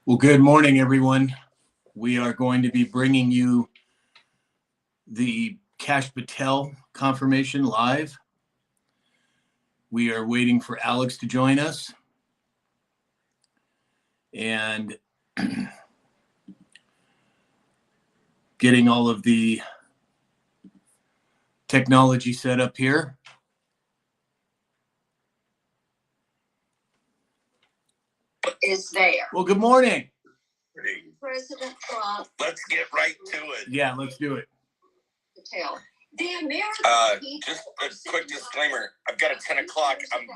Well, good morning, everyone. We are going to be bringing you the Kash Patel confirmation live. We are waiting for Alex to join us. And getting all of the technology set up here. Is there. Well, good morning. President Trump. Let's get right to it. Yeah, let's do it. Patel. The American people. Just a quick disclaimer. I've got a 10 o'clock. I'm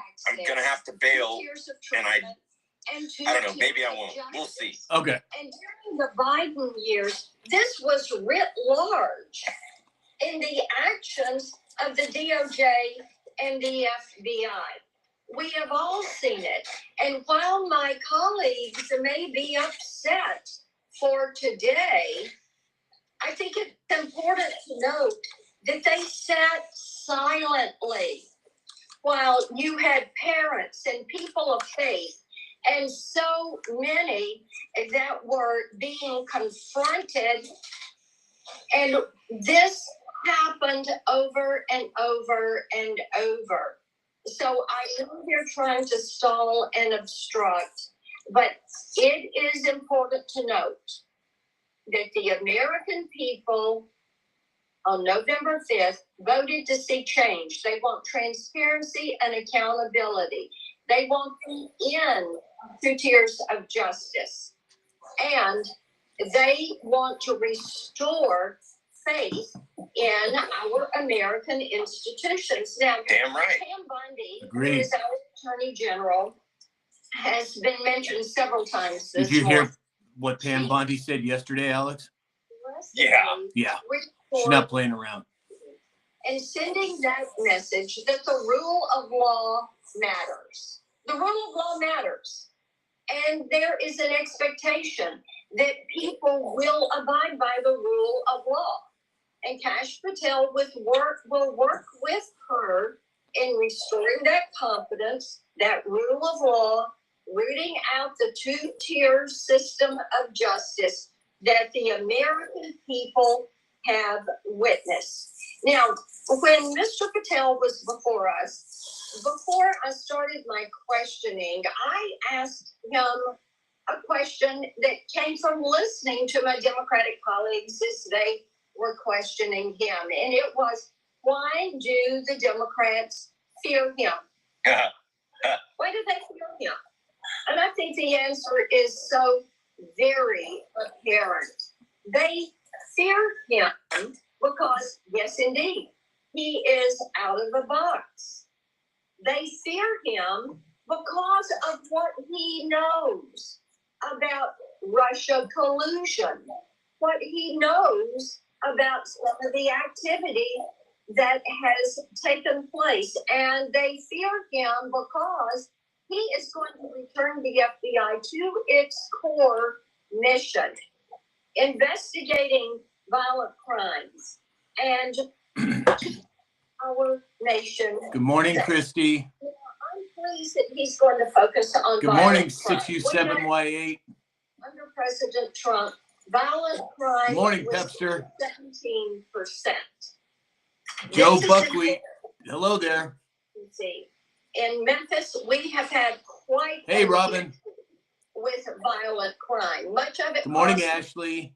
gonna have to bail, and I don't know. Maybe I won't. We'll see. Okay. And during the Biden years, this was writ large in the actions of the DOJ and the FBI. We have all seen it. And while my colleagues may be upset for today, I think it's important to note that they sat silently while you had parents and people of faith and so many that were being confronted. And this happened over and over and over. So I know they're trying to stall and obstruct, but it is important to note that the American people on November 5th voted to see change. They want transparency and accountability. They want the end to tiers of justice. And they want to restore faith in our American institutions. Now, Damn right. Pam Bondi, Agreed. who is our Attorney General, has been mentioned several times this Did you morning. hear what Pam Bondi said yesterday, Alex? Yeah. Yeah. She's not playing around. And sending that message that the rule of law matters. The rule of law matters. And there is an expectation that people will abide by the rule of law. And Kash Patel will work with her in restoring that confidence, that rule of law, rooting out the two-tier system of justice that the American people have witnessed. Now, when Mr. Patel was before us, before I started my questioning, I asked him a question that came from listening to my Democratic colleagues as they were questioning him. And it was, why do the Democrats fear him? Why do they fear him? And I think the answer is so very apparent. They fear him because, yes, indeed, he is out of the box. They fear him because of what he knows about Russia collusion, what he knows about some of the activity that has taken place. And they fear him because he is going to return the FBI to its core mission, investigating violent crimes and our nation. Good morning, Christy. I'm pleased that he's going to focus on Good morning, violent crime. 6U7Y8. Under President Trump, violent crime Good morning, was Pepster. 17%. Joe This is Buckwheat. Hello there. In Memphis, we have had quite Hey, an Robin. issue with violent crime. Much of it Good morning, caused Ashley.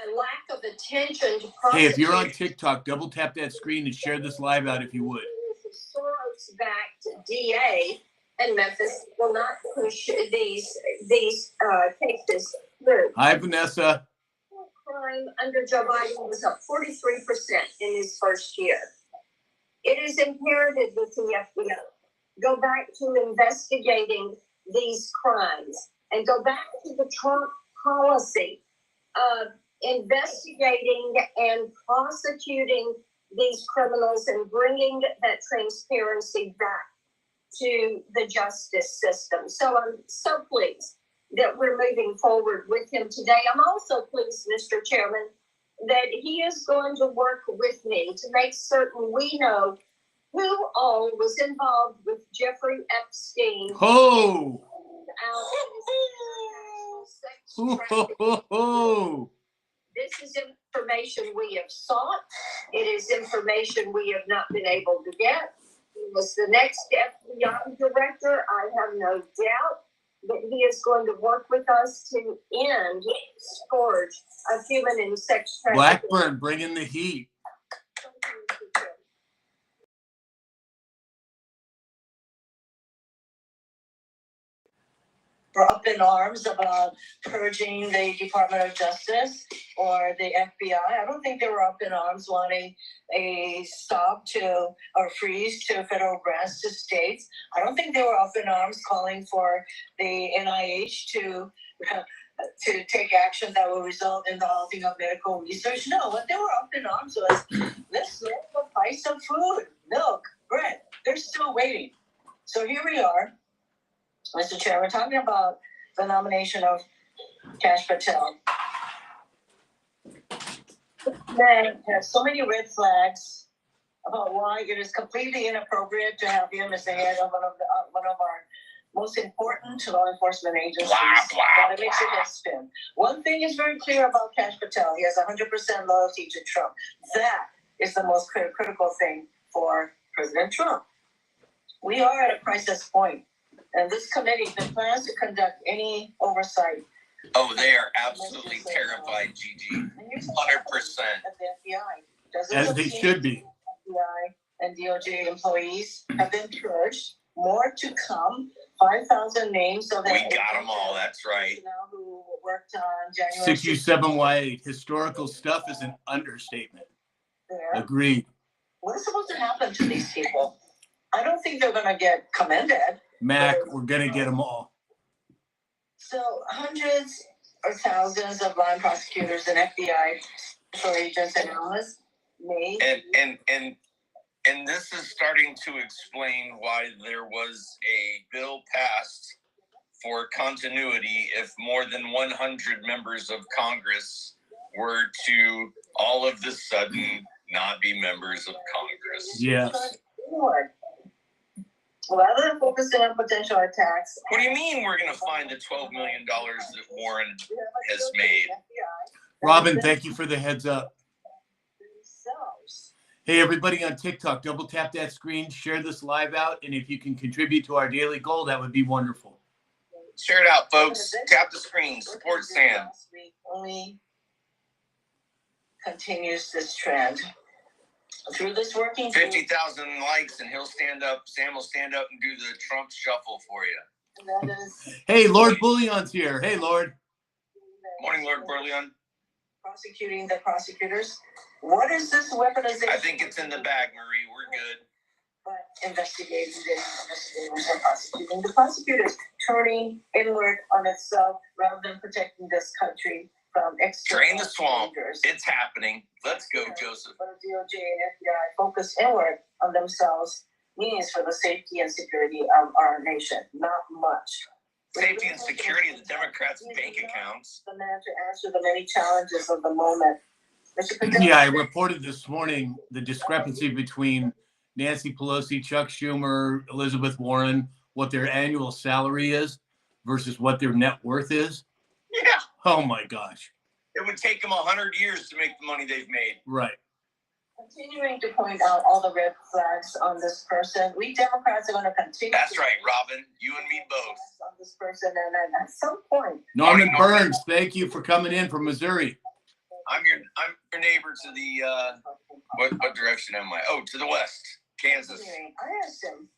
a lack of attention to Hey, if you're on prosecution. TikTok, double tap that screen and share this live out if you would. Soros-backed DA in Memphis will not push these cases through. Hi, Vanessa. Crime under Joe Biden was up 43% in his first year. It is imperative with the FBI. Go back to investigating these crimes and go back to the Trump policy of investigating and prosecuting these criminals and bringing that transparency back to the justice system. So I'm so pleased that we're moving forward with him today. I'm also pleased, Mr. Chairman, that he is going to work with me to make certain we know who all was involved with Jeffrey Epstein. Oh, out sex Ho, trafficking. ho, ho. This is information we have sought. It is information we have not been able to get. He was the next FBI director. I have no doubt that he is going to work with us to end scourge of human and sex trafficking. Blackburn, bring in the heat. Were up in arms about purging the Department of Justice or the FBI. I don't think they were up in arms wanting a stop to or freeze to federal grants to states. I don't think they were up in arms calling for the NIH to take action that will result in the halting of medical research. No, what they were up in arms was, let's lower the price of food, milk, bread. They're still waiting. So here we are. Mr. Chair, we're talking about the nomination of Kash Patel. Man has so many red flags about why it is completely inappropriate to have him as the head of one of our most important law enforcement agencies. That it makes your head spin. One thing is very clear about Kash Patel: he has 100% loyalty to Trump. That is the most critical thing for President Trump. We are at a crisis point. And this committee plans to conduct any oversight. Oh, they are absolutely terrified, Gigi. 100%. The FBI. As they should be. FBI and DOJ employees have been purged. More to come. 5,000 names of We got them all, that's right. Who worked on January 6U7Y8. Historical stuff is an understatement. there. Agreed. What is supposed to happen to these people? I don't think they're going to get commended. Mac, we're going to get them all. So hundreds or thousands of line prosecutors and FBI special agents and analysts may. And this is starting to explain why there was a bill passed for continuity if more than 100 members of Congress were to all of the sudden not be members of Congress. Yes. Rather than focusing on potential attacks. What do you mean we're going to find the $12 million that Warren has made? Robin, thank you for the heads up. Hey, everybody on TikTok, double tap that screen, share this live out, and if you can contribute to our daily goal, that would be wonderful. Share it out, folks. Tap the screen. Support Sam. Only continues this trend. Through this working 50,000 likes, and he'll stand up. Sam will stand up and do the Trump shuffle for you. that is Hey, Lord Bullion's here. Hey, Lord. Morning, Lord Burleon. prosecuting the prosecutors. What is this weaponization? I think it's in the bag, Marie. We're good. But investigating the investigators and prosecuting the prosecutors, turning inward on itself rather than protecting this country from external Drain the swamp. dangers. It's happening. Let's go, Joseph. But the DOJ and FBI focus inward on themselves means for the safety and security of our nation. Not much. Safety and security of the Democrats' bank accounts. The man to answer the many challenges of the moment. Mr. Patel, Yeah, I reported this morning the discrepancy between Nancy Pelosi, Chuck Schumer, Elizabeth Warren, what their annual salary is versus what their net worth is. Yeah. Oh, my gosh. It would take them 100 years to make the money they've made. Right. continuing to point out all the red flags on this person. We Democrats are going to continue. That's right, Robin. You and me both. On this person, and then at some point, Norman Burns, thank you for coming in from Missouri. I'm your neighbor to the what direction am I? Oh, to the west, Kansas. I asked him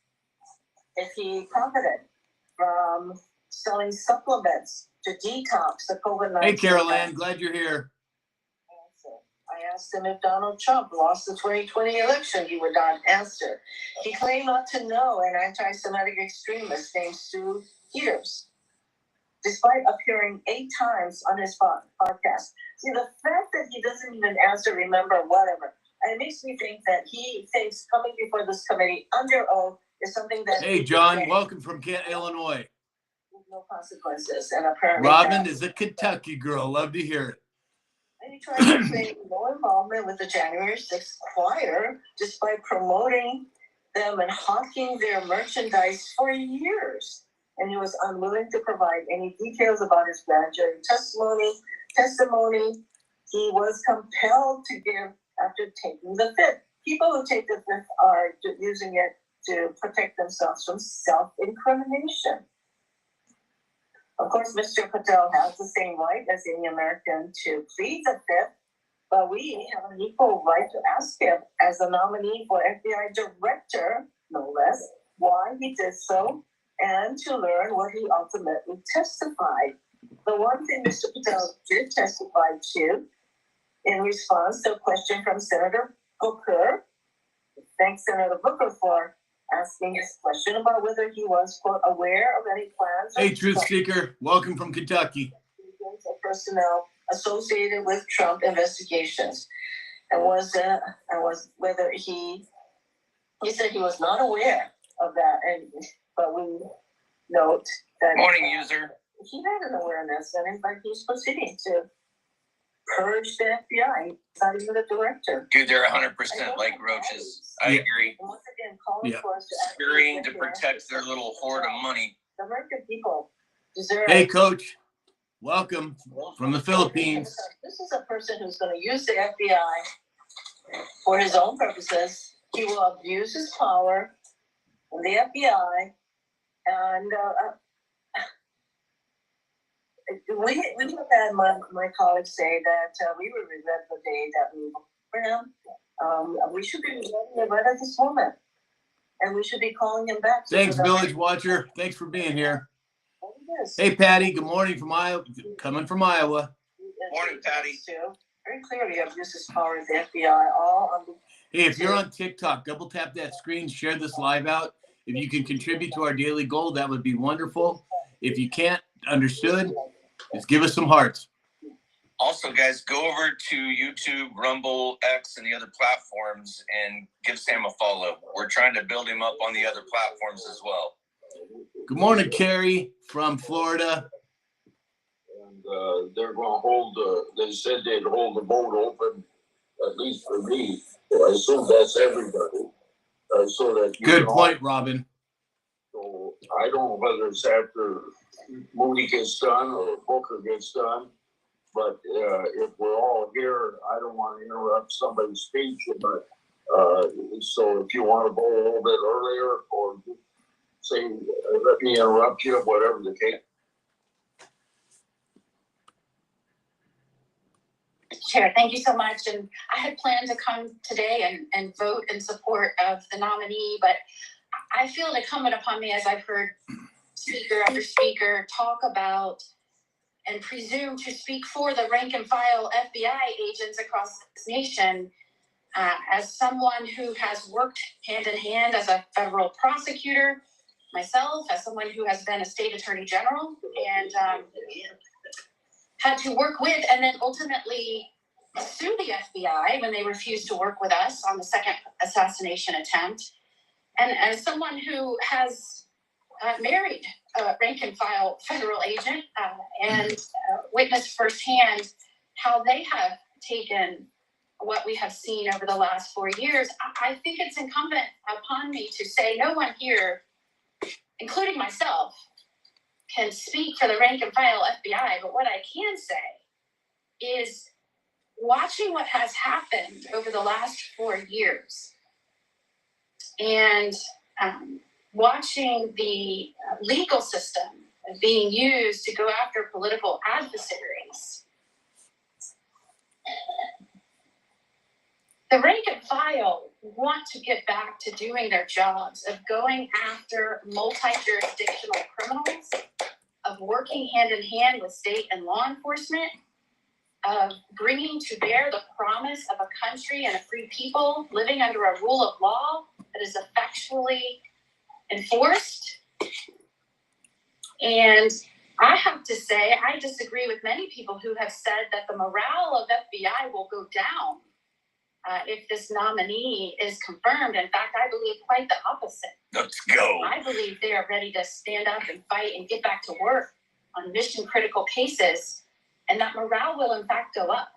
if he profited from selling supplements to detox the COVID-19. Hey, Carol Ann, glad you're here. I asked him if Donald Trump lost the 2020 election. He would not answer. He claimed not to know an anti-Semitic extremist named Stu Peters, despite appearing 8 times on his podcast. See, the fact that he doesn't even answer, remember, whatever, it makes me think that he thinks coming before this committee under oath is something that... Hey, John, welcome from Illinois. With no consequences, and apparently... Robin is a Kentucky girl. Love to hear it. And he tried to say no involvement with the January 6th choir, despite promoting them and hawking their merchandise for years. and he was unwilling to provide any details about his grand jury testimony he was compelled to give after taking the fifth. People who take the fifth are using it to protect themselves from self-incrimination. Of course, Mr. Patel has the same right as any American to plead the fifth, but we have an equal right to ask him, as a nominee for FBI director, no less, why he did so, and to learn what he ultimately testified. The one thing Mr. Patel did testify to, in response to a question from Senator Booker, thanks Senator Booker for asking this question about whether he was, quote, aware of any plans. Hey, Truth Seeker, welcome from Kentucky. Personnel associated with Trump investigations, and was whether he said he was not aware of that, but we note that Morning, user. he had an awareness, and in fact he's proceeding to purge the FBI. He's not even the director. Dude, they're 100% like roaches. I Yeah. agree. And once again, calling Yeah. for us to Scurrying to protect their little hoard of money. The American people deserve. Hey, Coach, welcome from the Philippines. This is a person who's going to use the FBI for his own purposes. He will abuse his power in the FBI, and we have had my colleagues say that we would regret the day that we voted for him. We should be regretting it right at this moment, and we should be calling him back. Thanks, Village Watcher. Thanks for being here. Yes. Hey, Patty, good morning from Iowa. Coming from Iowa. Morning, Patty. Very clearly abuses his power at the FBI, all on the. Hey, if you're on TikTok, double tap that screen, share this live out. If you can contribute to our daily goal, that would be wonderful. If you can't, understood, just give us some hearts. Also, guys, go over to YouTube, Rumble, X, and the other platforms and give Sam a follow. We're trying to build him up on the other platforms as well. Good morning, Carrie from Florida. And they're going to hold, they said they'd hold the vote open, at least for me. I assume that's everybody. So that you Good can point, Robin. So I don't know whether it's after Moody gets done or Booker gets done. But if we're all here, I don't want to interrupt somebody's speech. But so if you want to go a little bit earlier or say, let me interrupt you, whatever the case. Chair, thank you so much. And I had planned to come today and vote in support of the nominee, but I feel it incumbent upon me, as I've heard speaker after speaker talk about and presume to speak for the rank and file FBI agents across this nation, as someone who has worked hand in hand as a federal prosecutor, myself, as someone who has been a state attorney general, and had to work with and then ultimately sue the FBI when they refused to work with us on the second assassination attempt. And as someone who has married a rank and file federal agent and witnessed firsthand how they have taken what we have seen over the last 4 years, I think it's incumbent upon me to say no one here, including myself, can speak for the rank and file FBI, but what I can say is watching what has happened over the last 4 years and watching the legal system being used to go after political adversaries. The rank and file want to get back to doing their jobs of going after multi-jurisdictional criminals, of working hand in hand with state and law enforcement, of bringing to bear the promise of a country and a free people living under a rule of law that is effectually enforced. And I have to say, I disagree with many people who have said that the morale of FBI will go down if this nominee is confirmed. In fact, I believe quite the opposite. Let's go. I believe they are ready to stand up and fight and get back to work on mission critical cases, and that morale will in fact go up.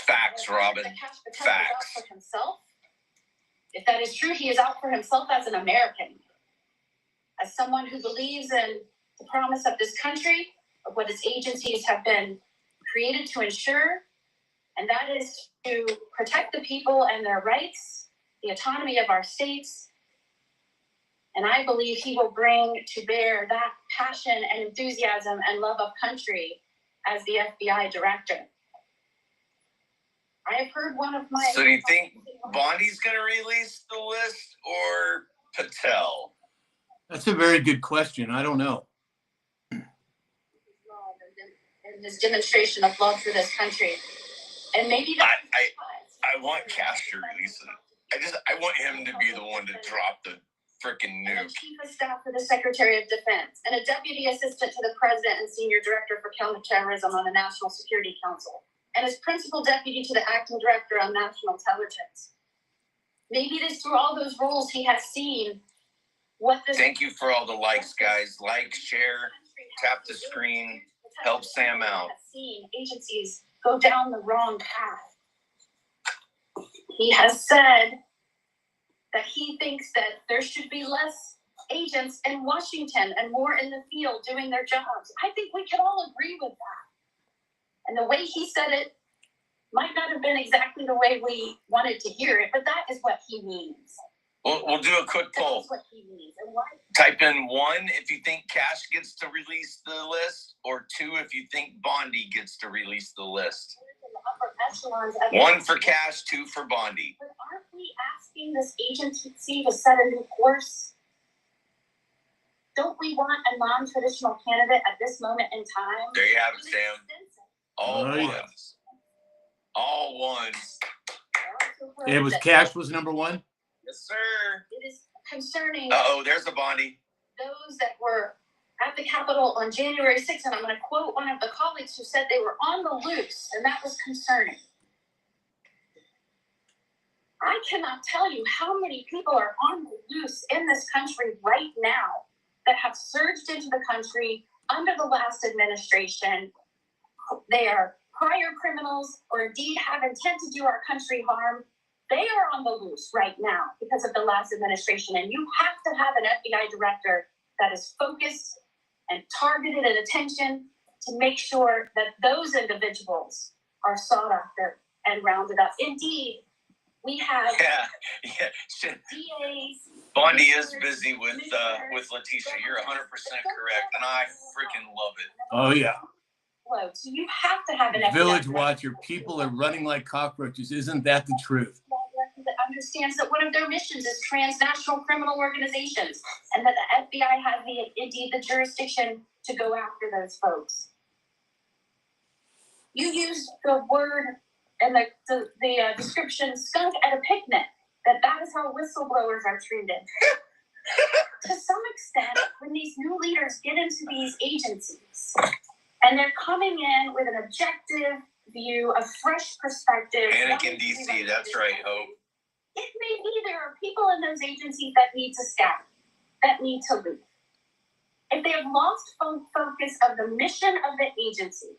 Facts, Robin. Kash Patel is Facts. out for himself. If that is true, he is out for himself as an American, as someone who believes in the promise of this country, of what its agencies have been created to ensure, and that is to protect the people and their rights, the autonomy of our states. And I believe he will bring to bear that passion and enthusiasm and love of country as the FBI director. I have heard one of my... So do you think Bondi's going to release the list or Patel? That's a very good question. I don't know. In his demonstration of love for this country. And maybe that's I want Cash to release it. I want him to be the one to drop the freaking and nuke. a chief of staff for the Secretary of Defense, and a deputy assistant to the president and senior director for counterterrorism on the National Security Council, and as principal deputy to the acting director on national intelligence. Maybe it is through all those roles he has seen what this... Thank you for all the likes, guys. Like, share, tap the screen, help Sam out. Has seen agencies go down the wrong path. He has said that he thinks that there should be less agents in Washington and more in the field doing their jobs. I think we can all agree with that. And the way he said it might not have been exactly the way we wanted to hear it, but that is what he means. We'll do a quick That poll. is what he means. And why? Type in 1 if you think Cash gets to release the list, or 2 if you think Bondi gets to release the list. In the upper echelons of 1 for Cash, 2 for Bondi. But aren't we asking this agency to set a new course? Don't we want a non-traditional candidate at this moment in time? There you have it, Sam. All Oh, yeah. ones. All ones. It was Cash was number one. Yes, sir. It is concerning Uh-oh, there's a Bondi. those that were at the Capitol on January 6th, and I'm going to quote one of the colleagues who said they were on the loose, and that was concerning. I cannot tell you how many people are on the loose in this country right now that have surged into the country under the last administration. They are prior criminals or indeed have intent to do our country harm. They are on the loose right now because of the last administration. And you have to have an FBI director that is focused and targeted and attention to make sure that those individuals are sought after and rounded up. Indeed, we have Yeah. Shit. DAs. Bondi is busy with Letitia. You're 100% correct, and I freaking love it. Oh yeah. So you have to have an FBI Village director Watch, your people are running like cockroaches. Isn't that the truth? that understands that one of their missions is transnational criminal organizations, and that the FBI has indeed the jurisdiction to go after those folks. You used the word and the description "skunk at a picnic." That is how whistleblowers are treated. To some extent, when these new leaders get into these agencies, and they're coming in with an objective view, a fresh perspective. Panic in DC, that's right, Hope. It may be there are people in those agencies that need to scatter, that need to leave. If they have lost focus of the mission of the agency,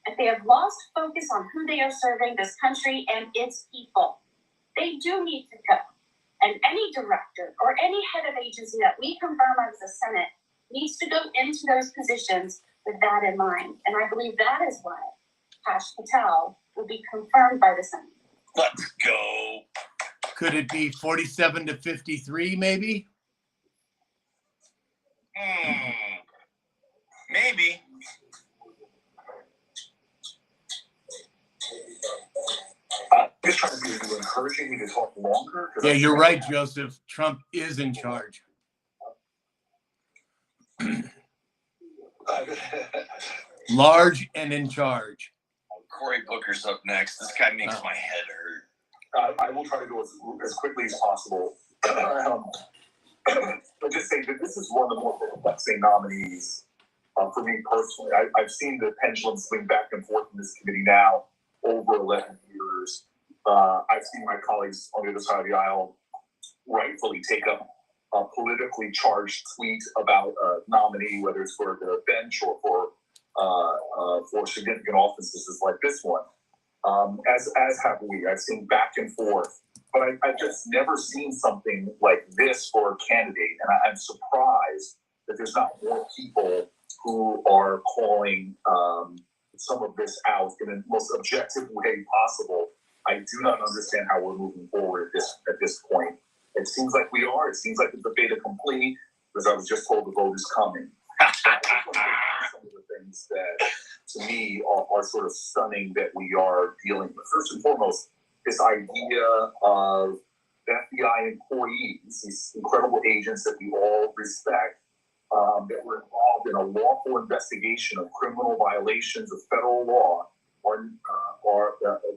if they have lost focus on who they are serving, this country and its people, they do need to go. And any director or any head of agency that we confirm as the Senate needs to go into those positions with that in mind. And I believe that is why Kash Patel will be confirmed by the Senate. Let's go. Could it be 47 to 53 maybe? Maybe. Just trying to be encouraging me to talk longer. Yeah, you're right, Joseph. Trump is in charge. Large and in charge. Cory Booker's up next. This guy makes my head hurt. I will try to go as quickly as possible. But just say that this is one of the more perplexing nominees for me personally. I've seen the pendulum swing back and forth in this committee now over 11 years. I've seen my colleagues on the other side of the aisle rightfully take up a politically charged tweet about a nominee, whether it's for the bench or for significant offices like this one. As have we. I've seen back and forth, but I've just never seen something like this for a candidate, and I'm surprised that there's not more people who are calling some of this out in the most objective way possible. I do not understand how we're moving forward at this point. It seems like we are. It seems like it's a fait accompli, because I was just told the vote is coming. Some of the things that, to me, are sort of stunning that we are dealing with. First and foremost, this idea of FBI employees, these incredible agents that we all respect, that were involved in a lawful investigation of criminal violations of federal law, or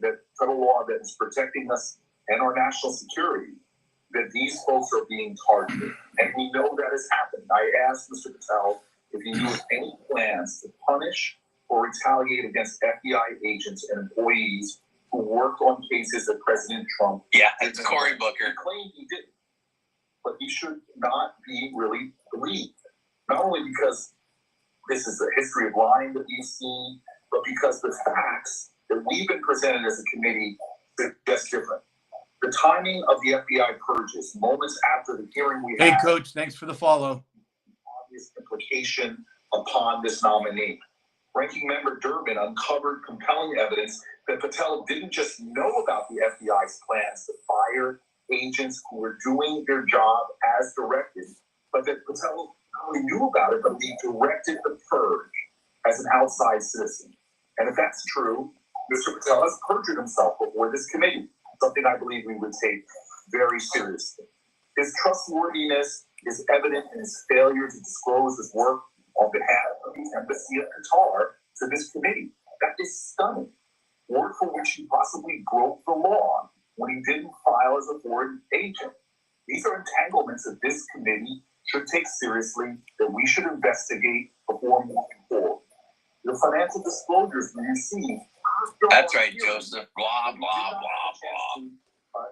that federal law that is protecting us and our national security, that these folks are being targeted. And we know that is happening. I asked Mr. Patel if he knew of any plans to punish or retaliate against FBI agents and employees who worked on cases that President Trump. Yeah, it's Cory Booker. He claimed he didn't, but he should not be really believed. Not only because this is the history of lying that we've seen, but because the facts that we've been presented as a committee suggest different. The timing of the FBI purges, moments after the hearing we had. Hey, Coach, thanks for the follow. Obvious implication upon this nominee. Ranking Member Durbin uncovered compelling evidence that Patel didn't just know about the FBI's plans to fire agents who were doing their job as directed, but that Patel not only knew about it, but he directed the purge as an outside citizen. And if that's true, Mr. Patel has perjured himself before this committee, something I believe we would take very seriously. His trustworthiness is evident in his failure to disclose his work on behalf of the embassy of Qatar to this committee. That is stunning. Work for which he possibly broke the law when he didn't file as a foreign agent. These are entanglements that this committee should take seriously, that we should investigate before moving forward. The financial disclosures we receive. That's right, Joseph. Blah, blah, blah, blah.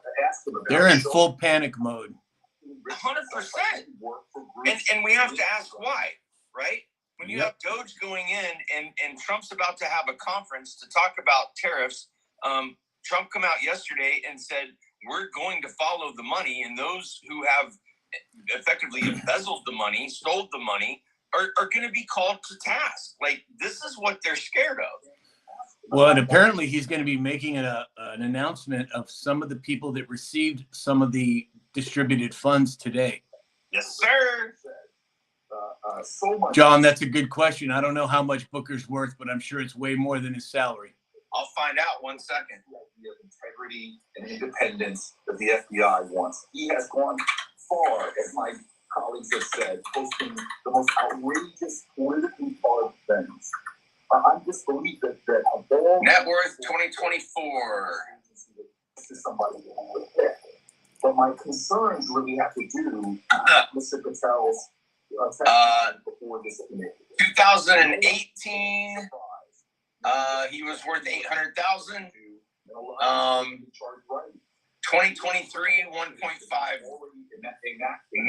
They're in full panic mode. 100%. And we have to ask why, right? When you have Doge going in and Trump's about to have a conference to talk about tariffs, Trump come out yesterday and said, we're going to follow the money, and those who have effectively embezzled the money, stole the money, are going to be called to task. Like, this is what they're scared of. Well, and apparently he's going to be making an announcement of some of the people that received some of the distributed funds today. Yes, sir. So much. John, that's a good question. I don't know how much Booker's worth, but I'm sure it's way more than his salary. I'll find out 1 second. The idea of integrity and independence that the FBI wants. He has gone far, as my colleagues have said, posting the most outrageous politically charged things. I just believe that of all net worth 2024. This is somebody with that. But my concerns really have to do with Mr. Patel's before this committee. 2018, he was worth 800,000. 2023, 1.5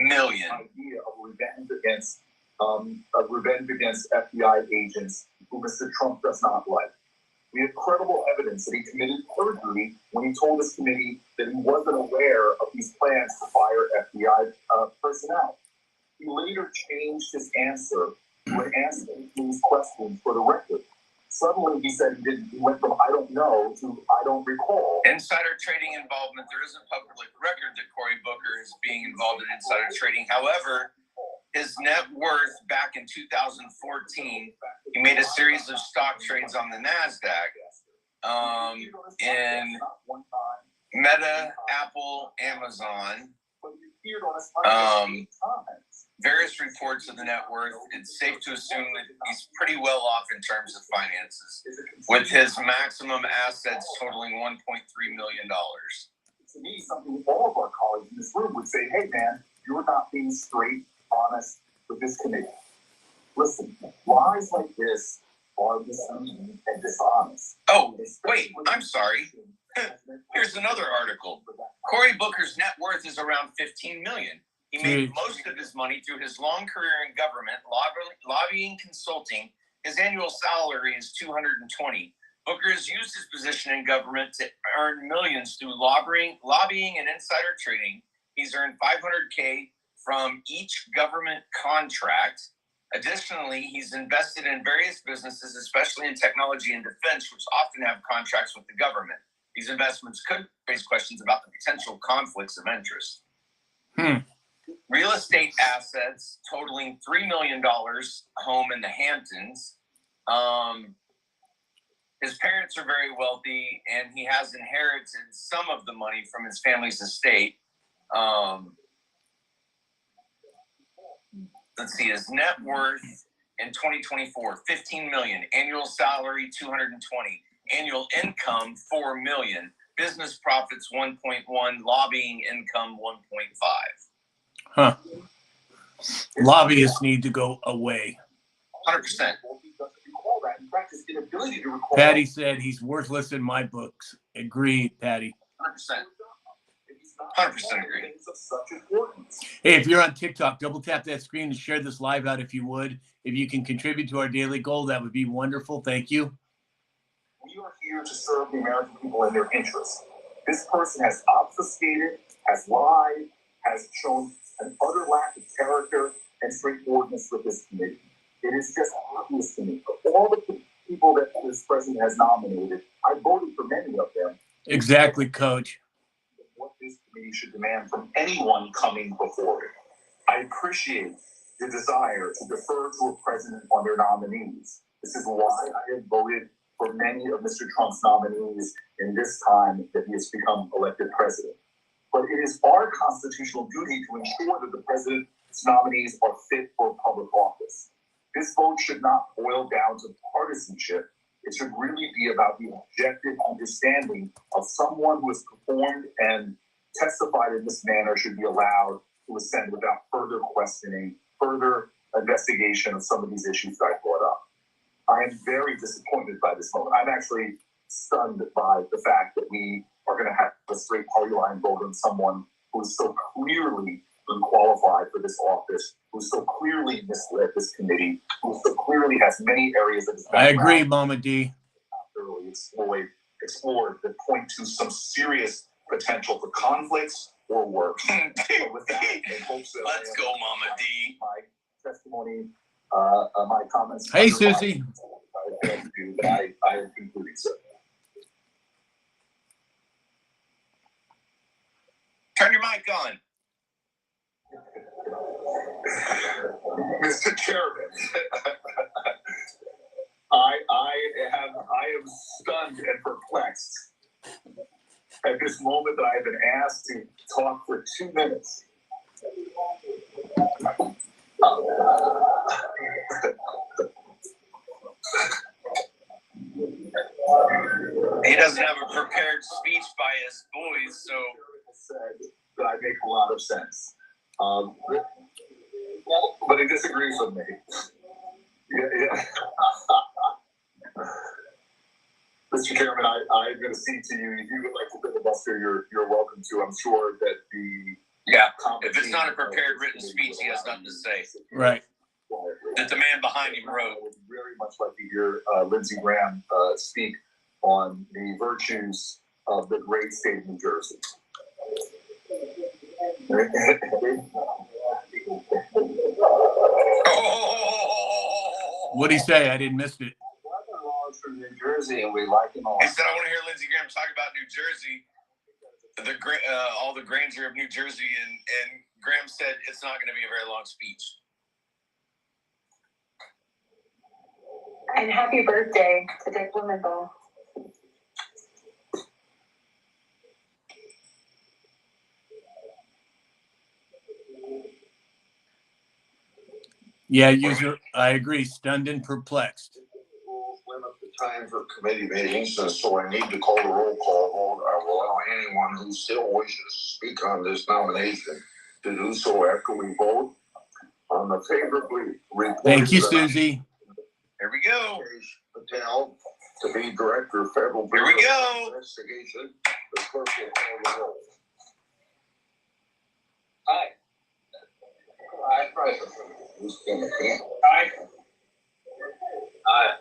million. Idea of revenge against FBI agents who Mr. Trump does not like. We have credible evidence that he committed perjury when he told this committee that he wasn't aware of these plans to fire FBI personnel. He later changed his answer to answering these questions for the record. Suddenly he said he didn't. He went from I don't know to I don't recall. Insider trading involvement. There isn't public record that Cory Booker is being involved in insider trading. However, his net worth back in 2014, he made a series of stock trades on the NASDAQ in Meta, Apple, Amazon. Various reports of the net worth. It's safe to assume that he's pretty well off in terms of finances, with his maximum assets totaling $1.3 million. To me, something all of our colleagues in this room would say, hey man, you're not being straight, honest with this committee. Listen, lies like this are misleading and dishonest. Oh, wait, I'm sorry. Here's another article. Cory Booker's net worth is around $15 million. He made most of his money through his long career in government, lobbying, consulting. His annual salary is $220,000. Booker has used his position in government to earn millions through lobbying and insider trading. He's earned $500K from each government contract. Additionally, he's invested in various businesses, especially in technology and defense, which often have contracts with the government. These investments could raise questions about the potential conflicts of interest. Real estate assets totaling $3 million, home in the Hamptons. His parents are very wealthy, and he has inherited some of the money from his family's estate. Let's see, his net worth in 2024, 15 million, annual salary 220, annual income 4 million, business profits 1.1, lobbying income 1.5. Lobbyists need to go away. 100%. Patty said he's worthless in my books. Agreed, Patty. 100%. 100% agree. Hey, if you're on TikTok, double tap that screen and share this live out if you would. If you can contribute to our daily goal, that would be wonderful. Thank you. We are here to serve the American people and their interests. This person has obfuscated, has lied, has shown an utter lack of character and straightforwardness with this committee. It is just obvious to me. Of all the people that this president has nominated, I voted for many of them. Exactly, Coach. What this committee should demand from anyone coming before it. I appreciate the desire to defer to a president on their nominees. This is why I have voted for many of Mr. Trump's nominees in this time that he has become elected president. But it is our constitutional duty to ensure that the president's nominees are fit for public office. This vote should not boil down to partisanship. It should really be about the objective understanding of someone who has performed and testified in this manner should be allowed to ascend without further questioning, further investigation of some of these issues that I brought up. I am very disappointed by this moment. I'm actually stunned by the fact that we are going to have a straight party line vote on someone who is so clearly unqualified for this office, who so clearly misled this committee, who so clearly has many areas of his I background agree, Mama D. thoroughly explored that point to some serious potential for conflicts or work. So with that, in hopes that Let's go, Mama D. My testimony, my comments. Hey, Susie. I am concluding, sir. Turn your mic on. Mr. Chairman, I am stunned and perplexed at this moment that I have been asked to talk for 2 minutes. He doesn't have a prepared speech by his boys, so Said that I make a lot of sense. But he disagrees with me. Yeah. Mr. Chairman, I'm going to cede to you. If you would like to filibuster, you're welcome to. I'm sure that the if it's not a prepared written speech, he has nothing to say. Right. That the man behind him wrote. I would very much like to hear Lindsey Graham speak on the virtues of the great state of New Jersey. What'd he say? I didn't miss it. From New Jersey, and we like him all. He said, "I want to hear Lindsey Graham talk about New Jersey, all the grandeur of New Jersey," and Graham said it's not going to be a very long speech. And happy birthday to Dick Blumenthal. Yeah, user. I agree. Stunned and perplexed. Limit the time for committee meetings, and so I need to call the roll call vote. I will allow anyone who still wishes to speak on this nomination to do so after we vote on the favorably reported. Thank you, Susie. Here we go. Patel to be director of federal Here we go. Investigation. The clerk will call the roll. Aye. Aye, President. Who's going to be? Aye. Aye.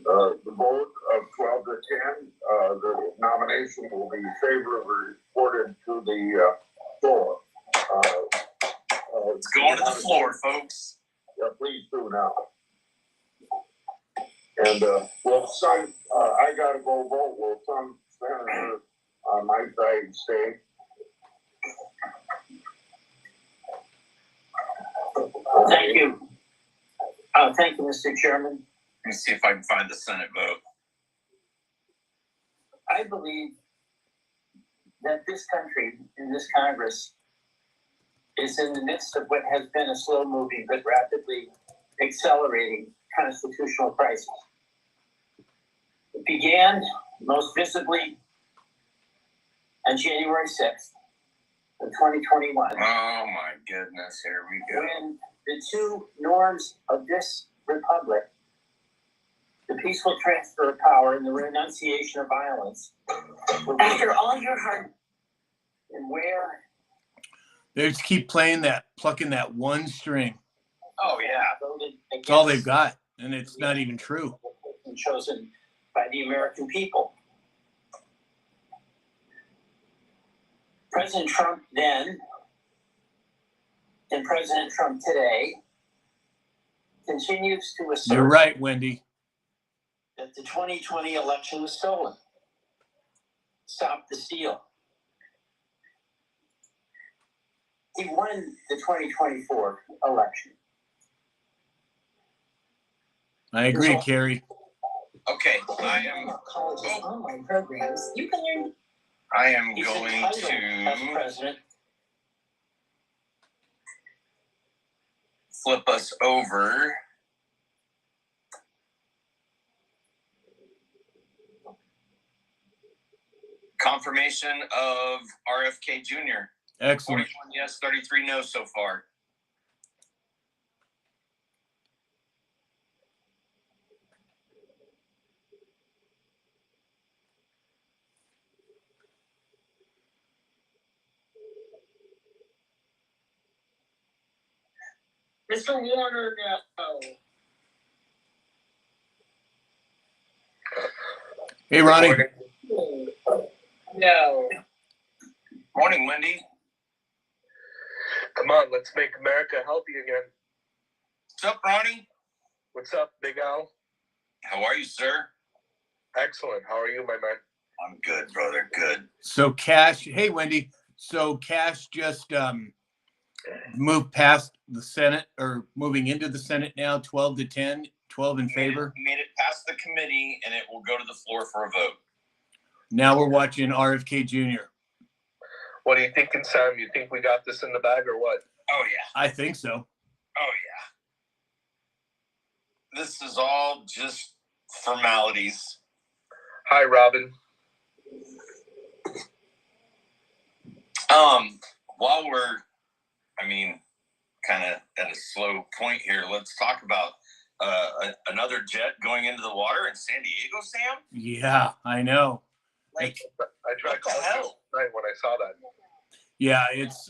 The vote of 12 to 10, the nomination will be favorably reported to the floor. It's going to the floor, folks. Yeah, please do now. And, will some, I gotta go vote, will some senator on my side stay? Thank you. Thank you, Mr. Chairman. Let me see if I can find the Senate vote. I believe that this country and this Congress is in the midst of what has been a slow-moving but rapidly accelerating constitutional crisis. It began most visibly on January 6th of 2021. Oh my goodness, here we go. When the two norms of this republic, the peaceful transfer of power and the renunciation of violence, after all your hard and where They just keep playing that, plucking that one string. Oh yeah. voted That's all they've against got. And it's not even true. and chosen by the American people. President Trump then and President Trump today continues to assert You're right, Wendy. that the 2020 election was stolen. Stop the steal. He won the 2024 election. I agree, Carrie. Okay, I am College's online programs, you can learn. He's going entitled as to president. flip us over. Confirmation of RFK Jr. Excellent. 41 yes, 33 no so far. Mr. Warner, no. Hey, Ronnie. No. Morning, Wendy. Come on, let's make America healthy again. What's up, Ronnie? What's up, Big Al? How are you, sir? Excellent. How are you, my man? I'm good, brother. Good. So Cash, hey, Wendy. So Cash just moved past the Senate, or moving into the Senate now, 12 to 10, 12 in favor. Made it past the committee, and it will go to the floor for a vote. Now we're watching RFK Jr. What are you thinking, Sam? You think we got this in the bag or what? Oh, yeah. I think so. Oh, yeah. This is all just formalities. Hi, Robin. While we're, kind of at a slow point here, let's talk about another jet going into the water in San Diego, Sam. Yeah, I know. Like, I tried what the calling hell? you tonight when I saw that. Yeah,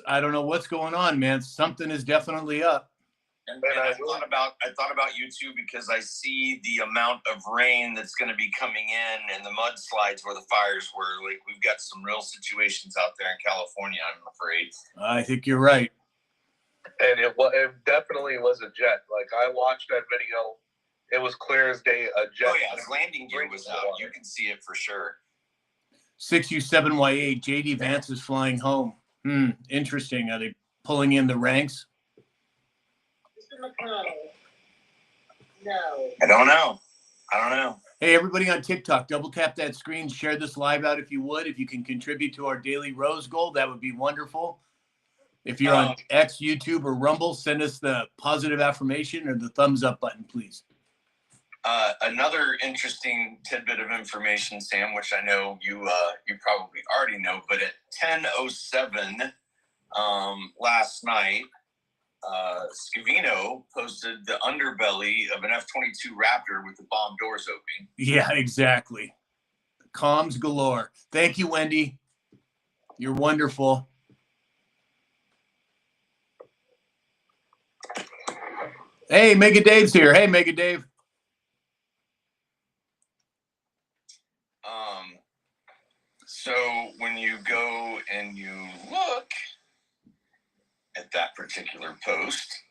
I don't know what's going on, man. Something is definitely up. And I thought about you too, because I see the amount of rain that's going to be coming in and the mudslides where the fires were. Like, we've got some real situations out there in California, I'm afraid. I think you're right. And it definitely was a jet. Like, I watched that video. It was clear as day a jet. Oh, yeah, his landing gear was out. You can see it for sure. 6U7Y8, JD Vance is flying home. Interesting. Are they pulling in the ranks? Mr. McConnell. No. I don't know. Hey, everybody on TikTok, double tap that screen, share this live out if you would. If you can contribute to our daily rose goal, that would be wonderful. If you're on X, YouTube, or Rumble, send us the positive affirmation or the thumbs up button, please. Another interesting tidbit of information, Sam, which I know you probably already know, but at 10:07 last night, Scavino posted the underbelly of an F-22 Raptor with the bomb doors open. Yeah, exactly. Comms galore. Thank you, Wendy. You're wonderful. Hey, Mega Dave's here. Hey, Mega Dave. So when you go and you look at that particular post,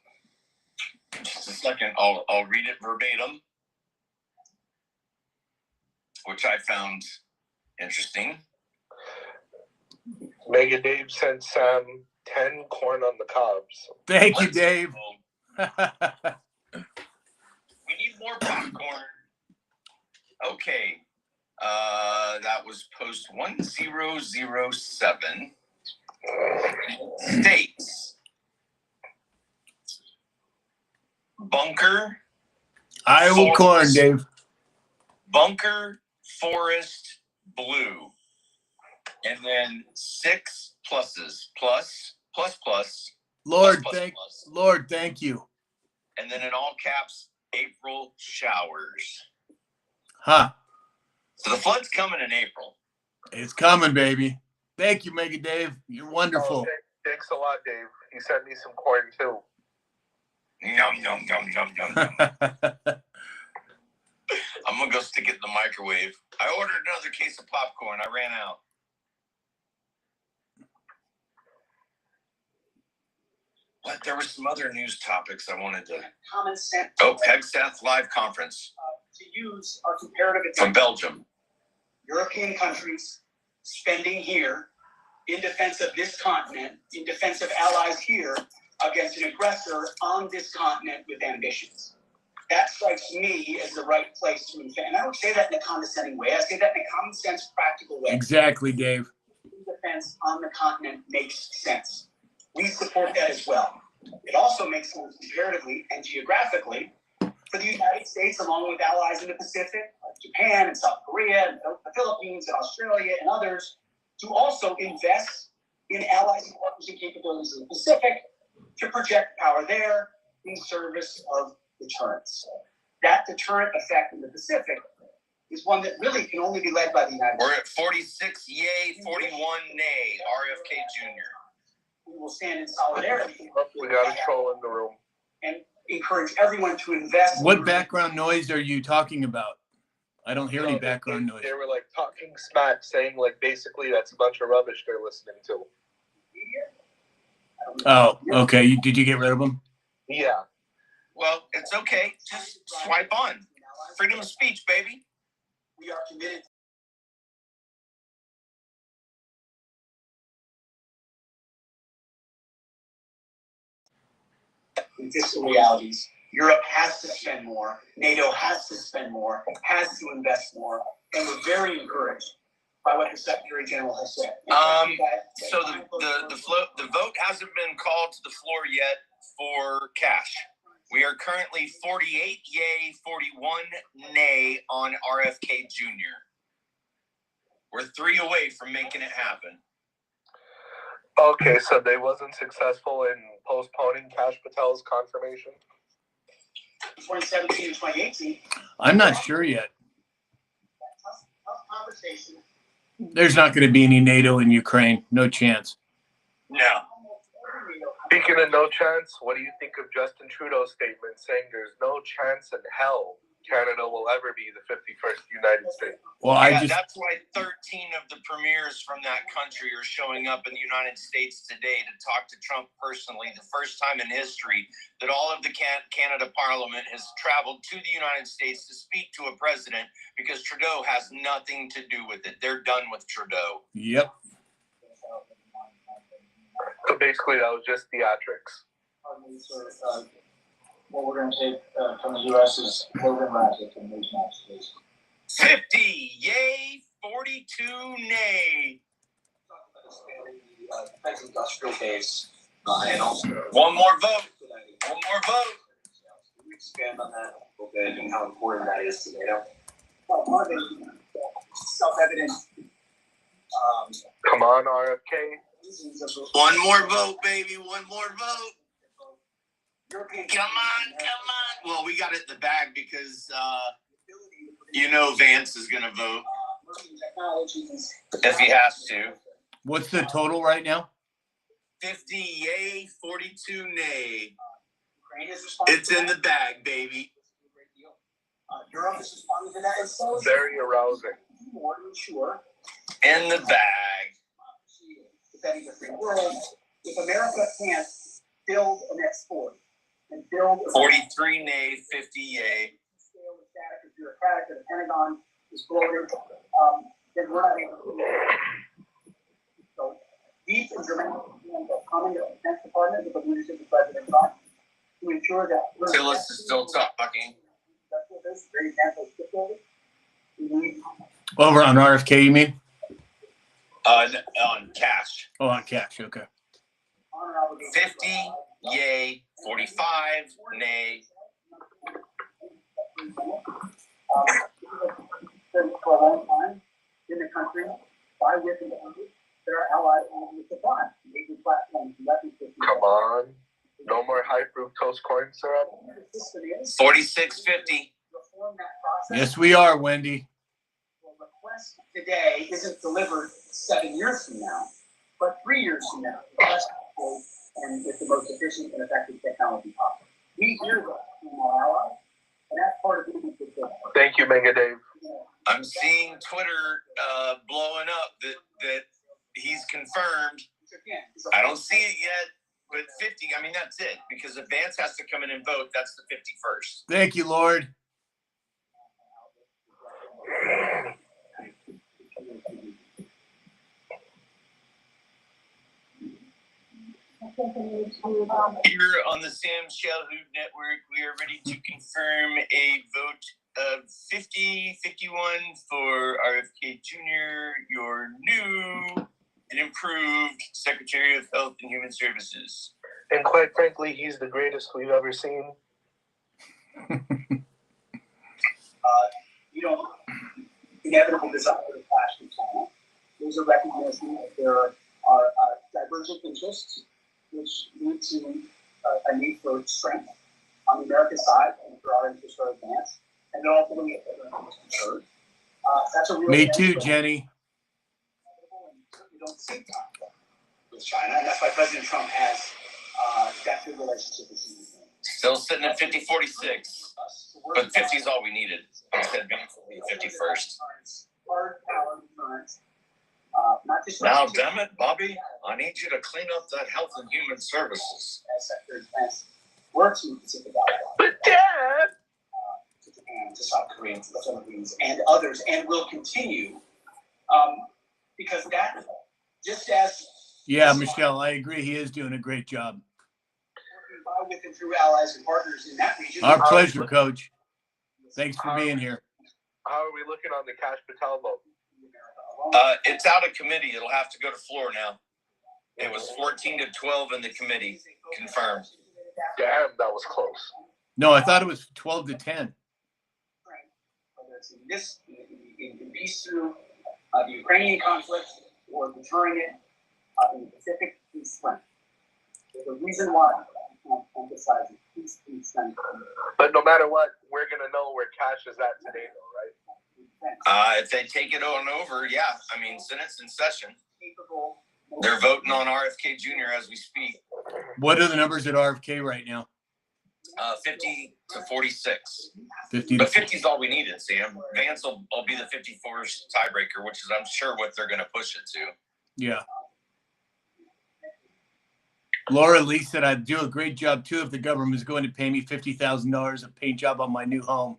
just a second, I'll read it verbatim, which I found interesting. Mega Dave sent Sam 10 corn on the cobs. Thank you, Let's Dave. go. We need more popcorn. Okay. That was post 1007. States. Bunker. Iowa corn, Dave. Bunker, forest, blue. And then 6 pluses. Plus. Lord, plus, thank plus. Lord, thank you. And then in all caps, April showers. Huh. So the flood's coming in April. It's coming, baby. Thank you, Mega Dave. You're wonderful. Oh, thanks a lot, Dave. He sent me some corn too. Yum, yum, yum, yum, yum, yum. I'm going to go stick it in the microwave. I ordered another case of popcorn. I ran out. What? There were some other news topics I wanted to... Common sense. Oh, PegStaff live conference. To use our comparative From advantage. Belgium. European countries spending here in defense of this continent, in defense of allies here, against an aggressor on this continent with ambitions. That strikes me as the right place to invest. And I don't say that in a condescending way. I say that in a common sense, practical way. Exactly, Dave. Defense on the continent makes sense. We support that as well. It also makes sense comparatively and geographically for the United States, along with allies in the Pacific, like Japan and South Korea, and the Philippines and Australia and others, to also invest in allies and partners and capabilities in the Pacific to project power there in service of deterrence. That deterrent effect in the Pacific is one that really can only be led by the United States. We're at 46 yay, 41 nay, RFK Jr. We will stand in solidarity. We got a troll in the room. And encourage everyone to invest. What background noise are you talking about? I don't hear any background noise. They were like talking smack, saying like basically that's a bunch of rubbish they're listening to. Oh, okay. Did you get rid of them? Yeah. Well, it's okay. Just swipe on. Freedom of speech, baby. We are committed. Fiscal realities. Europe has to spend more. NATO has to spend more, has to invest more, and we're very encouraged by what the Secretary General has said. So the vote hasn't been called to the floor yet for cash. We are currently 48 yay, 41 nay on RFK Jr. We're 3 away from making it happen. Okay, so they wasn't successful in postponing Kash Patel's confirmation? 2017 and 2018. I'm not sure yet. Tough conversation. There's not going to be any NATO in Ukraine. No chance. No. Speaking of no chance, what do you think of Justin Trudeau's statement saying there's no chance in hell Canada will ever be the 51st United States? Well, That's why 13 of the premiers from that country are showing up in the United States today to talk to Trump personally. The first time in history that all of the Canada Parliament has traveled to the United States to speak to a president because Trudeau has nothing to do with it. They're done with Trudeau. Yep. So basically, that was just theatrics. What we're going to take from the U.S. is Logan Razzak from Newsmax, please. 50 yay, 42 nay. Defense industrial base, and also One more vote. One more vote. Can you expand on that a little bit and how important that is to NATO? Well, one of the self-evident. Come on, RFK. citizens of the One more vote, baby. One more vote. European. Come on. Well, we got it in the bag because you know Vance is going to vote Emerging technologies. if he has to. What's the total right now? 50 yay, 42 nay. Ukraine is responding. It's in the bag, baby. Europe is responding to that. And so is Very arousing. more to ensure In the bag. defending the free world. If America can't build an export and build a 43 nay, 50 yay. scale of static and bureaucratic that the Pentagon is bloated, then we're not able to do it. So deep and dramatic coming to the Defense Department with the leadership of President Trump to ensure that Tillis is still talking. this great example of shipbuilding. We need Over on RFK, you mean? On cash. Oh, on cash. Okay. honor obligations. 50 yay, 45 nay. For a long time in the country, by within the country, that are allies on the supply, major platforms, weapons systems. Come on. No more high fructose corn syrup. The system is 4650. reform that process. Yes, we are, Wendy. The request today isn't delivered 7 years from now, but 3 years from now. And with the most efficient and effective technology possible. We hear that from our allies, and that's part of the Thank you, Mega Dave. I'm seeing Twitter blowing up that he's confirmed. I don't see it yet, but 50, I mean, that's it. Because if Vance has to come in and vote, that's the 51st. Thank you, Lord. Here on the Sam Shalhoub Network, we are ready to confirm a vote of 50-51 for RFK Jr., your new and improved Secretary of Health and Human Services. And quite frankly, he's the greatest we've ever seen. Inevitable desire to clash with China. There's a recognition that there are divergent interests which lead to a need for strength on the American side and for our interests are advanced. And then ultimately, if everyone is concerned, that's a real Me too, challenge. Jenny. We don't see conflict with China, and that's why President Trump has that good relationship with Xi Jinping. Still sitting at 50-46, but 50 is all we needed. Instead, Vance will be 51st. Hard power deterrence. Not just Now, damn it, Bobby, I need you to clean up that Health and Human Services. as Secretary of Defense works in the Pacific Island. But Dad! To Japan, to South Korea, to the Philippines, and others, and will continue, because that, just as Yeah, Michelle, I agree. He is doing a great job. working by, with, and through allies and partners in that region. Our pleasure, Coach. Thanks for being here. How are we looking on the Cash Patel vote? It's out of committee. It'll have to go to floor now. It was 14-12 in the committee. Confirmed. Damn, that was close. No, I thought it was 12-10. Whether it's in this, in peace through the Ukrainian conflict or deterring it in the Pacific through strength. There's a reason why I can't emphasize peace through strength. But no matter what, we're going to know where Cash is at today, though, right? If they take it on over, yeah. I mean, Senate's in session. They're voting on RFK Jr. as we speak. What are the numbers at RFK right now? 50-46. 50 But 50 is all we needed, Sam. Vance will be the 54th tiebreaker, which is, I'm sure, what they're going to push it to. Yeah. Laura Lee said I'd do a great job too if the government is going to pay me $50,000 a paint job on my new home.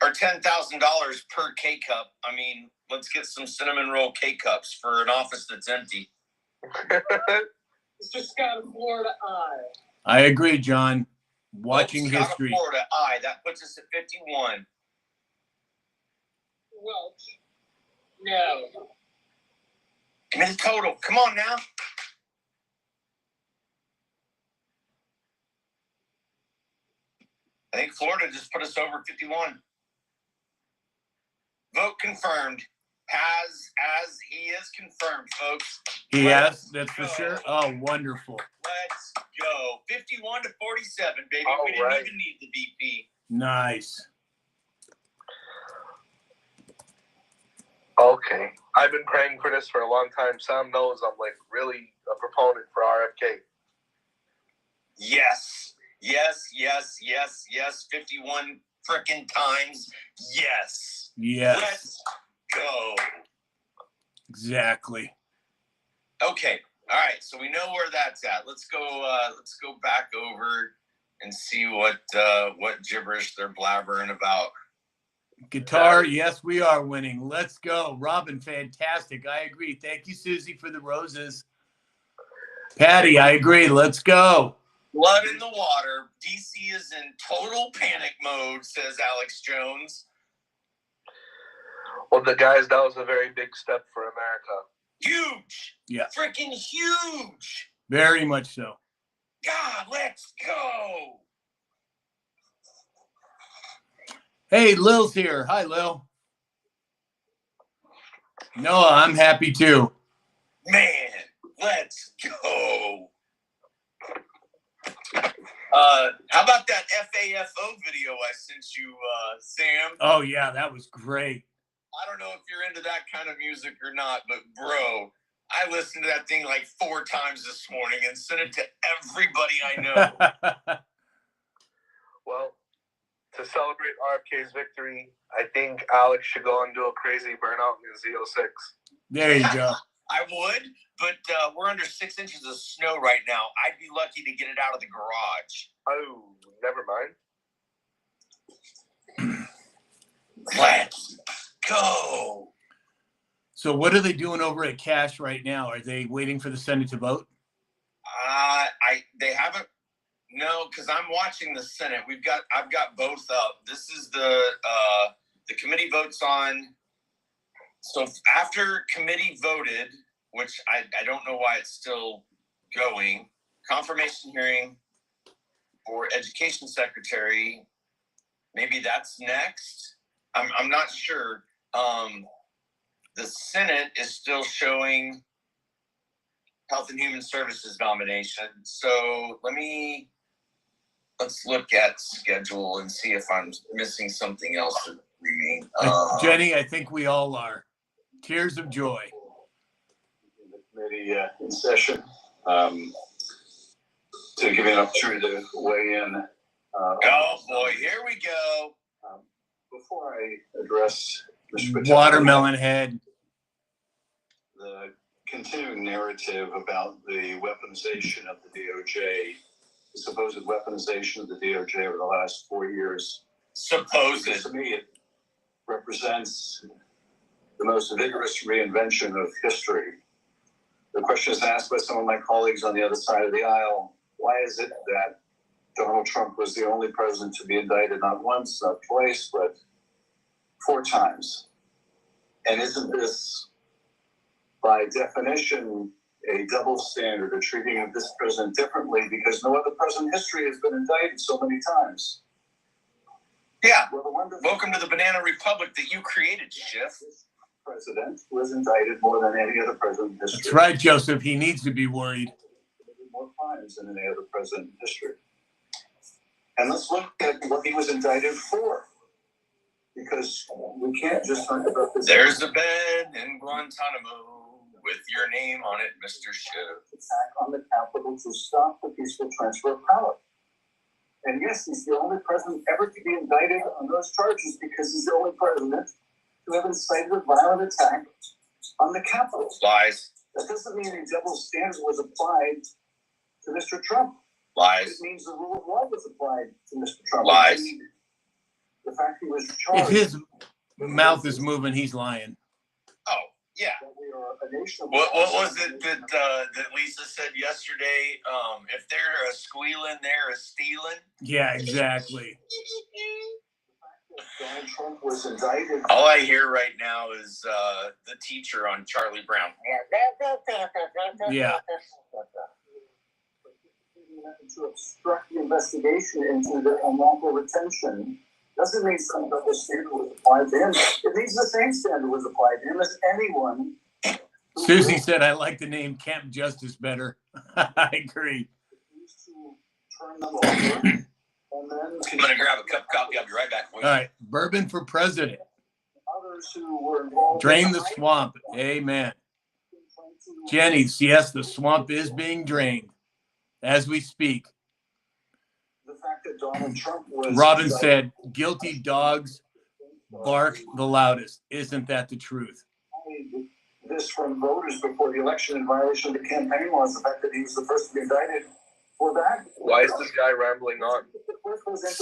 Or $10,000 per K cup. I mean, let's get some cinnamon roll K cups for an office that's empty. Mr. Scott of Florida, I agree, John. Watching Scott of history. Florida, that puts us at 51. Welch, no. Give me the total. Come on now. I think Florida just put us over 51. Vote confirmed. As he is confirmed, folks. He Let's has, that's for go. sure. Oh, wonderful. Let's go. 51-47, baby. All We didn't right. even need the VP. Nice. Okay. I've been praying for this for a long time. Sam knows I'm like really a proponent for RFK. Yes. Yes, yes, yes, yes. 51 frickin' times. Yes. Yes, Let's go. exactly. Okay. All right. So we know where that's at. Let's go back over and see what gibberish they're blabbering about. Guitar, yes, we are winning. Let's go. Robin, fantastic. I agree. Thank you, Susie, for the roses. Patty, I agree. Let's go. Blood in the water. DC is in total panic mode, says Alex Jones. Well, the guys, that was a very big step for America. Huge. Yeah. Freaking huge. Very much so. God, let's go. Hey, Lil's here. Hi, Lil. Noah, I'm happy too. Man, let's go. How about that FAFO video I sent you, Sam? Oh, yeah, that was great. I don't know if you're into that kind of music or not, but bro, I listened to that thing like 4 times this morning and sent it to everybody I know. Well, to celebrate RFK's victory, I think Alex should go and do a crazy burnout in Z06. There you go. I would, but we're under 6 inches of snow right now. I'd be lucky to get it out of the garage. Oh, never mind. Let's go. So what are they doing over at Cash right now? Are they waiting for the Senate to vote? They haven't. No, because I'm watching the Senate. I've got both up. This is the committee votes on. So after committee voted, which I don't know why it's still going, confirmation hearing for education secretary. Maybe that's next. I'm not sure. The Senate is still showing Health and Human Services nomination. So let's look at schedule and see if I'm missing something else. Jenny, I think we all are. Tears of joy. The committee in session to give me an opportunity to weigh in. Oh boy, here we go. Before I address Mr. Patel, Watermelon head. the continuing narrative about the weaponization of the DOJ, the supposed weaponization of the DOJ over the last 4 years. Supposed. To me, it represents the most vigorous reinvention of history. The question is asked by some of my colleagues on the other side of the aisle, why is it that Donald Trump was the only president to be indicted not once, not twice, but 4 times? And isn't this, by definition, a double standard, a treating of this president differently because no other president in history has been indicted so many times? Yeah. Well, welcome to the banana republic that you created, Schiff. This president was indicted more than any other president in history. That's right, Joseph. He needs to be worried. More crimes than any other president in history. And let's look at what he was indicted for. Because we can't just talk about this. There's a bed in Guantanamo with your name on it, Mr. Schiff. Attack on the Capitol to stop the peaceful transfer of power. And yes, he's the only president ever to be indicted on those charges because he's the only president to have incited a violent attack on the Capitol. Lies. That doesn't mean a double standard was applied to Mr. Trump. Lies. It means the rule of law was applied to Mr. Trump. Lies. The fact he was charged. If his mouth is moving, he's lying. Oh, yeah. That we are a nation of What was it that Lisa said yesterday? If they're a squealing, they're a stealing. Yeah, exactly. Donald Trump was indicted. All I hear right now is the teacher on Charlie Brown. Yeah. To obstruct the investigation into the unlawful retention doesn't mean some double standard was applied to him. It means the same standard was applied to him as anyone. Susie said, I like the name Camp Justice better. I agree. Turn them over, and then I'm gonna grab a cup of coffee. I'll be right back. All right. Bourbon for president. others who were involved. Drain the swamp. Amen. Jenny, yes, the swamp is being drained as we speak. The fact that Donald Trump was. Robin said, guilty dogs bark the loudest. Isn't that the truth? This from voters before the election in violation of the campaign laws, the fact that he was the first to be indicted for that. Why is this guy rambling on?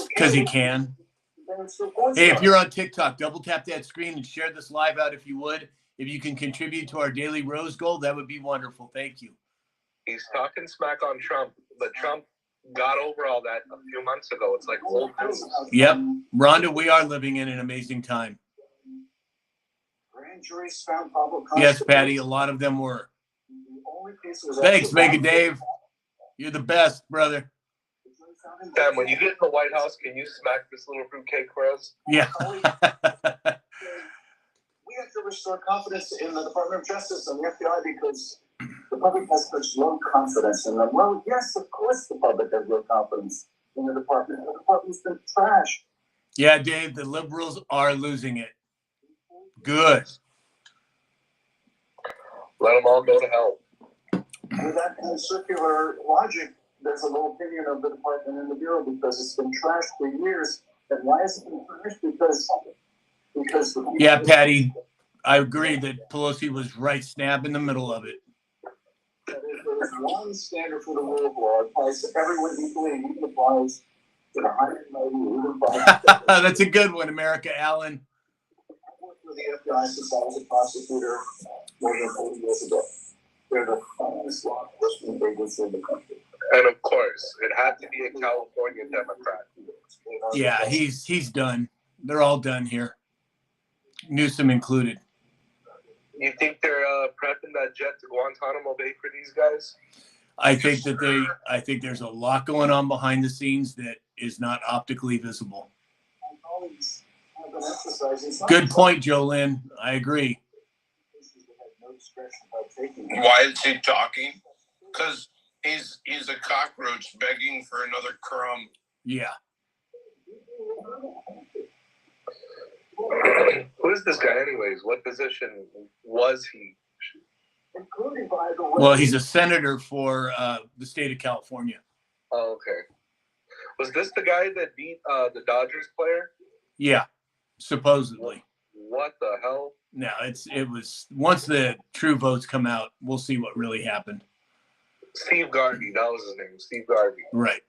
Because he can. Hey, if you're on TikTok, double tap that screen and share this live out if you would. If you can contribute to our daily rose gold, that would be wonderful. Thank you. He's talking smack on Trump, but Trump got over all that a few months ago. It's like old news. Yep. Rhonda, we are living in an amazing time. Grand juries found Pablo Yes, Patty, a lot of them were. Thanks, Mega Dave. You're the best, brother. Sam, when you get in the White House, can you smack this little fruitcake for us? Yeah. We have to restore confidence in the Department of Justice and the FBI because the public has such low confidence in them. Well, yes, of course the public has low confidence in the department. The department's been trash. Yeah, Dave, the liberals are losing it. Good. Let them all go to hell. With that kind of circular logic, there's a low opinion of the department and the bureau because it's been trashed for years. And why has it been trashed? Because Yeah, Patty, I agree that Pelosi was right smack in the middle of it. There is one standard for the rule of law. It applies to everyone equally and even applies to the 190. That's a good one, America Allen. I worked with the FBI since I was a prosecutor more than 40 years ago. They're the finest law enforcement agency in the country. And of course, it had to be a California Democrat. Yeah, he's done. They're all done here. Newsom included. You think they're prepping that jet to Guantanamo Bay for these guys? I think there's a lot going on behind the scenes that is not optically visible. Good point, Jolynn. I agree. Why is he talking? Because he's a cockroach begging for another crumb. Yeah. Who is this guy anyways? What position was he? Well, he's a senator for the state of California. Oh, okay. Was this the guy that beat the Dodgers player? Yeah, supposedly. What the hell? No, it was once the true votes come out, we'll see what really happened. Steve Garvey, that was his name, Steve Garvey. Right.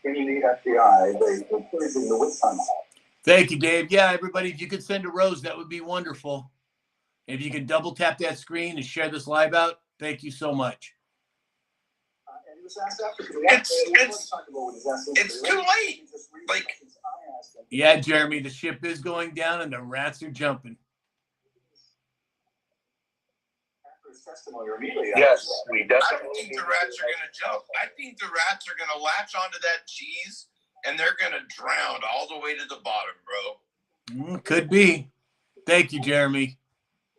In the FBI, they're praising the witch hunt. Thank you, Dave. Yeah, everybody, if you could send a rose, that would be wonderful. If you could double tap that screen and share this live out, thank you so much. It's too late. Like, yeah, Jeremy, the ship is going down and the rats are jumping. Yes, we I definitely. don't think the rats are gonna jump. I think the rats are gonna latch onto that cheese and they're gonna drown all the way to the bottom, bro. Could be. Thank you, Jeremy.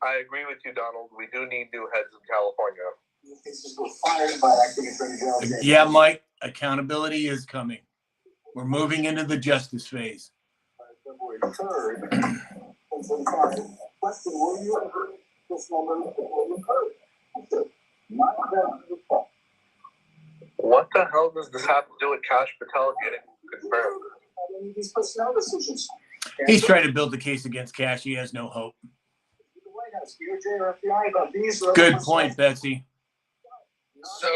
I agree with you, Donald. We do need new heads in California. Yeah, Mike, accountability is coming. We're moving into the justice phase. What the hell does this have to do with Kash Patel getting confirmed? He's trying to build the case against Cash. He has no hope. Good point, Betsy. So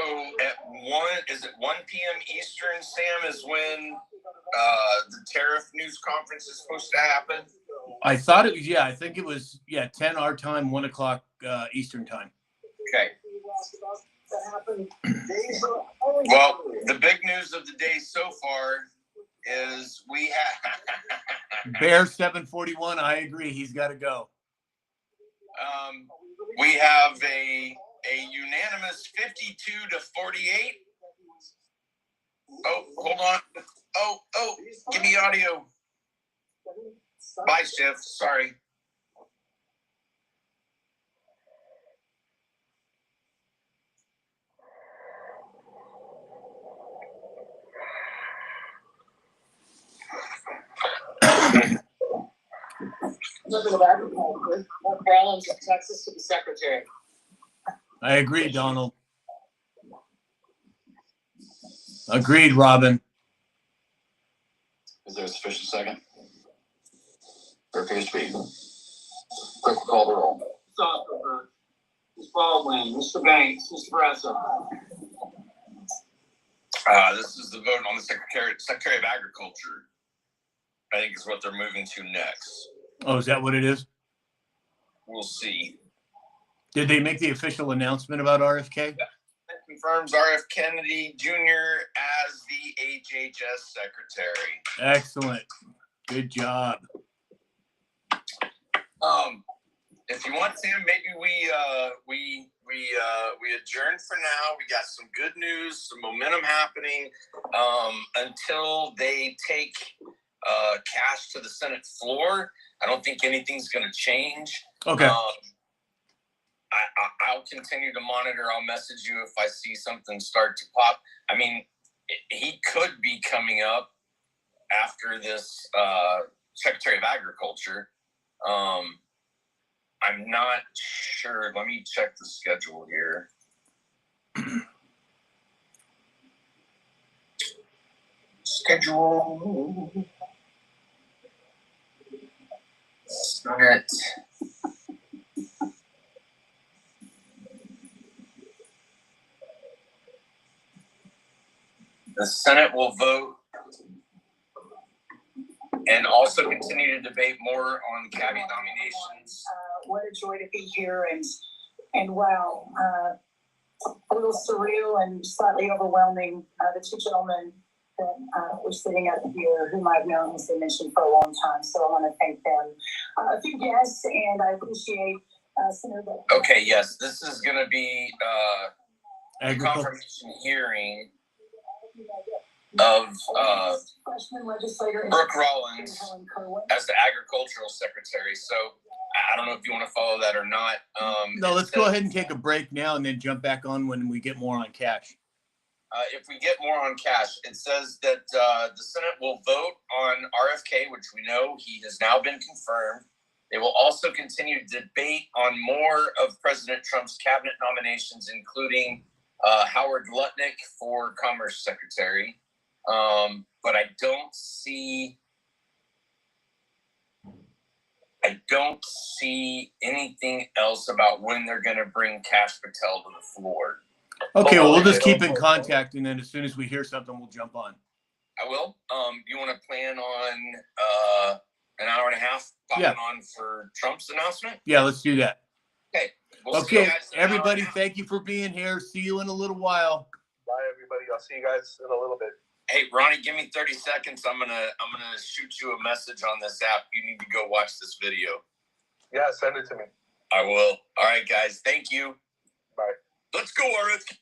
at 1 p.m. Eastern, Sam, is when the tariff news conference is supposed to happen? I thought it was, I think it was, 10 our time, 1 o'clock Eastern time. Okay. Well, the big news of the day so far is we have Bear 741. I agree. He's got to go. We have a unanimous 52-48. Oh, hold on. Oh, give me audio. Bye, Shiv. Sorry. Nothing of agriculture, more balance of Texas to the secretary. I agree, Donald. Agreed, Robin. Is there a sufficient second? There appears to be. Clerk will call the roll. Stofford, Ms. Baldwin, Mr. Banks, Mr. Brasso. This is the vote on the Secretary of Agriculture. I think is what they're moving to next. Oh, is that what it is? We'll see. Did they make the official announcement about RFK? That confirms R.F. Kennedy Jr. as the HHS Secretary. Excellent. Good job. If you want, Sam, maybe we adjourn for now. We got some good news, some momentum happening. Until they take cash to the Senate floor, I don't think anything's going to change. Okay. I'll continue to monitor. I'll message you if I see something start to pop. I mean, he could be coming up after this Secretary of Agriculture. I'm not sure. Let me check the schedule here. Schedule. Senate. The Senate will vote and also continue to debate more on cabinet nominations. What a joy to be here, and wow, a little surreal and slightly overwhelming. The two gentlemen that were sitting up here, whom I've known, as they mentioned, for a long time. So I want to thank them. A few guests, and I appreciate Senator. Okay, yes, this is going to be a Agriculture. confirmation hearing of Brooke Rollins as the agricultural secretary. So I don't know if you want to follow that or not. No, let's go ahead and take a break now and then jump back on when we get more on cash. If we get more on cash, it says that the Senate will vote on RFK, which we know he has now been confirmed. They will also continue to debate on more of President Trump's cabinet nominations, including Howard Lutnick for Commerce Secretary. But I don't see anything else about when they're going to bring Kash Patel to the floor. Okay, well, we'll just keep in contact, and then as soon as we hear something, we'll jump on. I will. You want to plan on an hour and a half popping on for Trump's announcement? Yeah, let's do that. Okay. We'll see you Okay, guys in an hour and a everybody, half. thank you for being here. See you in a little while. Bye, everybody. I'll see you guys in a little bit. Hey, Ronnie, give me 30 seconds. I'm gonna shoot you a message on this app. You need to go watch this video. Yeah, send it to me. I will. All right, guys. Thank you. Bye. Let's go, RFK.